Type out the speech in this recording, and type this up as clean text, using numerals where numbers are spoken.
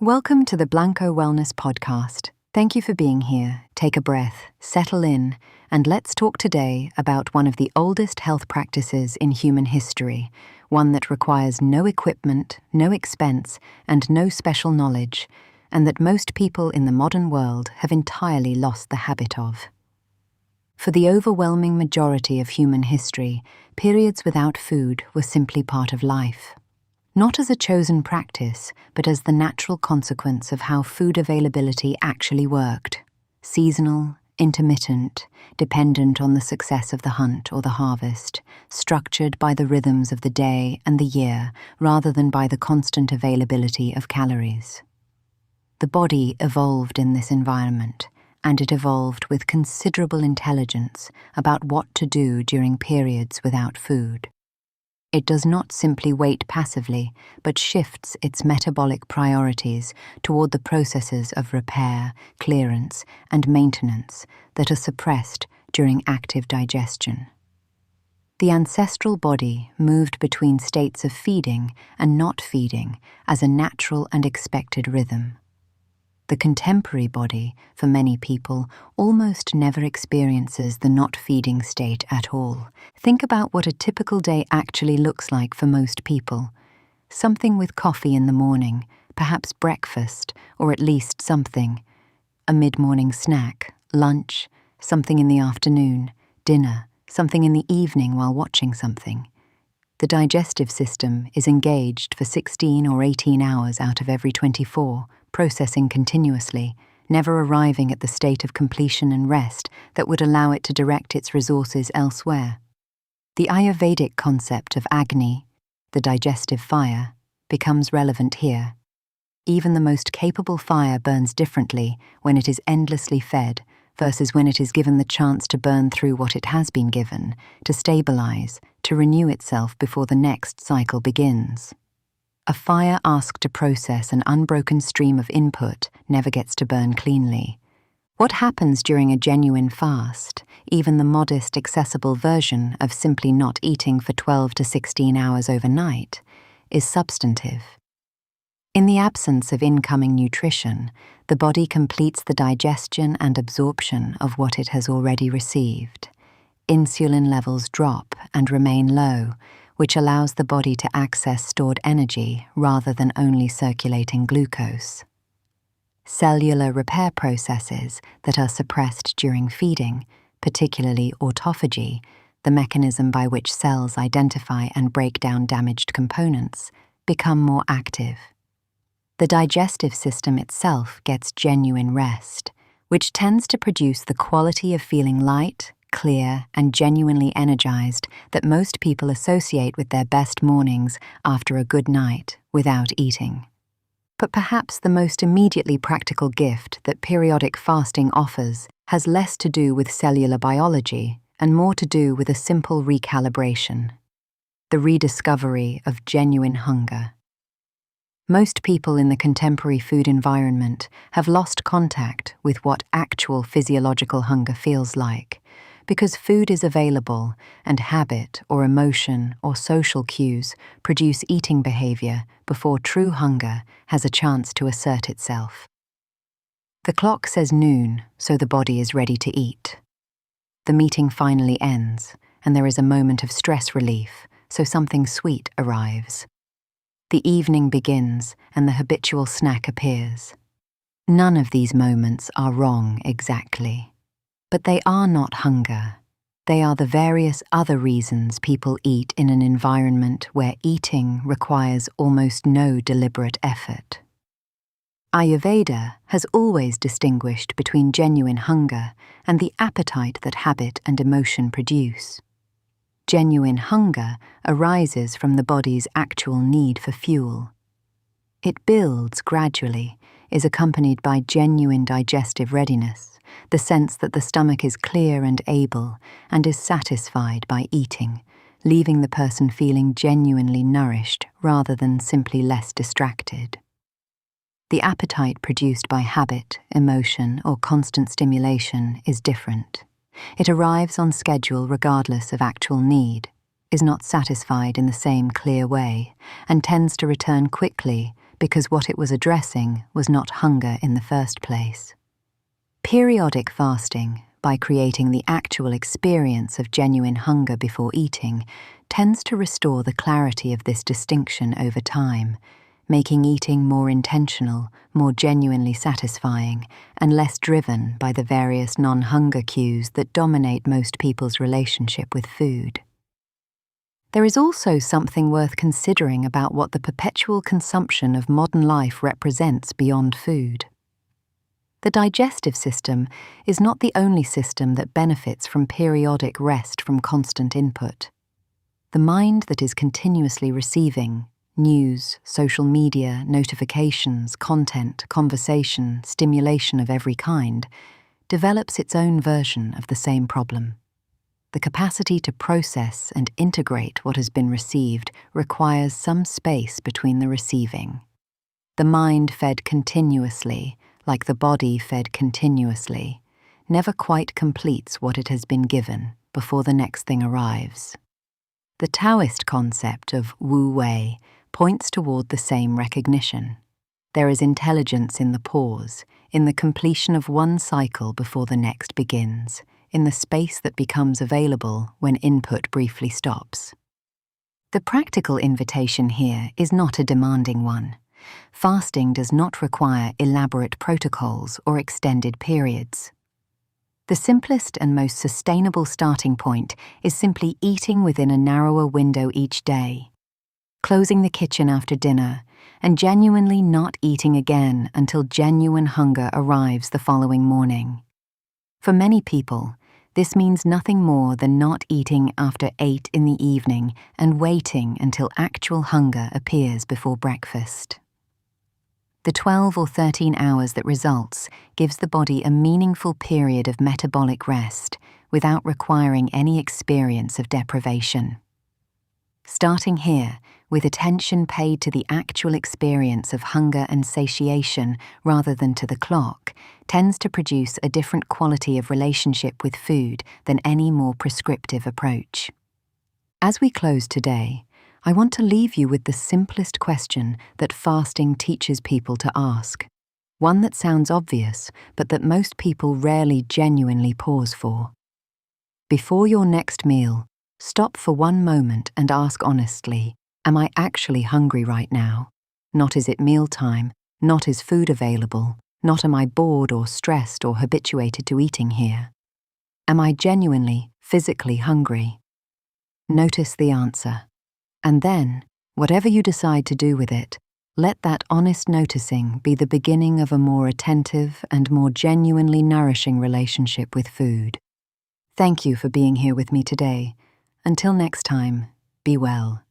Welcome to the Blanco Wellness Podcast. Thank you for being here. Take a breath, settle in, and let's talk today about one of the oldest health practices in human history, one that requires no equipment, no expense, and no special knowledge, and that most people in the modern world have entirely lost the habit of. For the overwhelming majority of human history, periods without food were simply part of life. Not as a chosen practice, but as the natural consequence of how food availability actually worked. Seasonal, intermittent, dependent on the success of the hunt or the harvest, structured by the rhythms of the day and the year rather than by the constant availability of calories. The body evolved in this environment, and it evolved with considerable intelligence about what to do during periods without food. It does not simply wait passively, but shifts its metabolic priorities toward the processes of repair, clearance, and maintenance that are suppressed during active digestion. The ancestral body moved between states of feeding and not feeding as a natural and expected rhythm. The contemporary body, for many people, almost never experiences the not-feeding state at all. Think about what a typical day actually looks like for most people. Something with coffee in the morning, perhaps breakfast, or at least something. A mid-morning snack, lunch, something in the afternoon, dinner, something in the evening while watching something. The digestive system is engaged for 16 or 18 hours out of every 24, processing continuously, never arriving at the state of completion and rest that would allow it to direct its resources elsewhere. The Ayurvedic concept of Agni, the digestive fire, becomes relevant here. Even the most capable fire burns differently when it is endlessly fed versus when it is given the chance to burn through what it has been given, to stabilize, to renew itself before the next cycle begins. A fire asked to process an unbroken stream of input never gets to burn cleanly. What happens during a genuine fast, even the modest, accessible version of simply not eating for 12 to 16 hours overnight, is substantive. In the absence of incoming nutrition, the body completes the digestion and absorption of what it has already received. Insulin levels drop and remain low, which allows the body to access stored energy rather than only circulating glucose. Cellular repair processes that are suppressed during feeding, particularly autophagy, the mechanism by which cells identify and break down damaged components, become more active. The digestive system itself gets genuine rest, which tends to produce the quality of feeling light, clear, and genuinely energized that most people associate with their best mornings after a good night without eating. But perhaps the most immediately practical gift that periodic fasting offers has less to do with cellular biology and more to do with a simple recalibration: the rediscovery of genuine hunger. Most people in the contemporary food environment have lost contact with what actual physiological hunger feels like, because food is available and habit or emotion or social cues produce eating behavior before true hunger has a chance to assert itself. The clock says noon, so the body is ready to eat. The meeting finally ends, and there is a moment of stress relief, so something sweet arrives. The evening begins, and the habitual snack appears. None of these moments are wrong exactly. But they are not hunger. They are the various other reasons people eat in an environment where eating requires almost no deliberate effort. Ayurveda has always distinguished between genuine hunger and the appetite that habit and emotion produce. Genuine hunger arises from the body's actual need for fuel. It builds gradually, is accompanied by genuine digestive readiness, the sense that the stomach is clear and able and is satisfied by eating, leaving the person feeling genuinely nourished rather than simply less distracted. The appetite produced by habit, emotion, or constant stimulation is different. It arrives on schedule regardless of actual need, is not satisfied in the same clear way, and tends to return quickly because what it was addressing was not hunger in the first place. Periodic fasting, by creating the actual experience of genuine hunger before eating, tends to restore the clarity of this distinction over time, making eating more intentional, more genuinely satisfying, and less driven by the various non-hunger cues that dominate most people's relationship with food. There is also something worth considering about what the perpetual consumption of modern life represents beyond food. The digestive system is not the only system that benefits from periodic rest from constant input. The mind that is continuously receiving news, social media, notifications, content, conversation, stimulation of every kind develops its own version of the same problem. The capacity to process and integrate what has been received requires some space between the receiving. The mind fed continuously, like the body fed continuously, never quite completes what it has been given before the next thing arrives. The Taoist concept of Wu Wei points toward the same recognition. There is intelligence in the pause, in the completion of one cycle before the next begins, in the space that becomes available when input briefly stops. The practical invitation here is not a demanding one. Fasting does not require elaborate protocols or extended periods. The simplest and most sustainable starting point is simply eating within a narrower window each day, closing the kitchen after dinner, and genuinely not eating again until genuine hunger arrives the following morning. For many people, this means nothing more than not eating after 8 in the evening and waiting until actual hunger appears before breakfast. The 12 or 13 hours that results gives the body a meaningful period of metabolic rest without requiring any experience of deprivation. Starting here, with attention paid to the actual experience of hunger and satiation rather than to the clock, tends to produce a different quality of relationship with food than any more prescriptive approach. As we close today, I want to leave you with the simplest question that fasting teaches people to ask, one that sounds obvious, but that most people rarely genuinely pause for. Before your next meal, stop for one moment and ask honestly, am I actually hungry right now? Not is it mealtime, not is food available, not am I bored or stressed or habituated to eating here. Am I genuinely, physically hungry? Notice the answer. And then, whatever you decide to do with it, let that honest noticing be the beginning of a more attentive and more genuinely nourishing relationship with food. Thank you for being here with me today. Until next time, be well.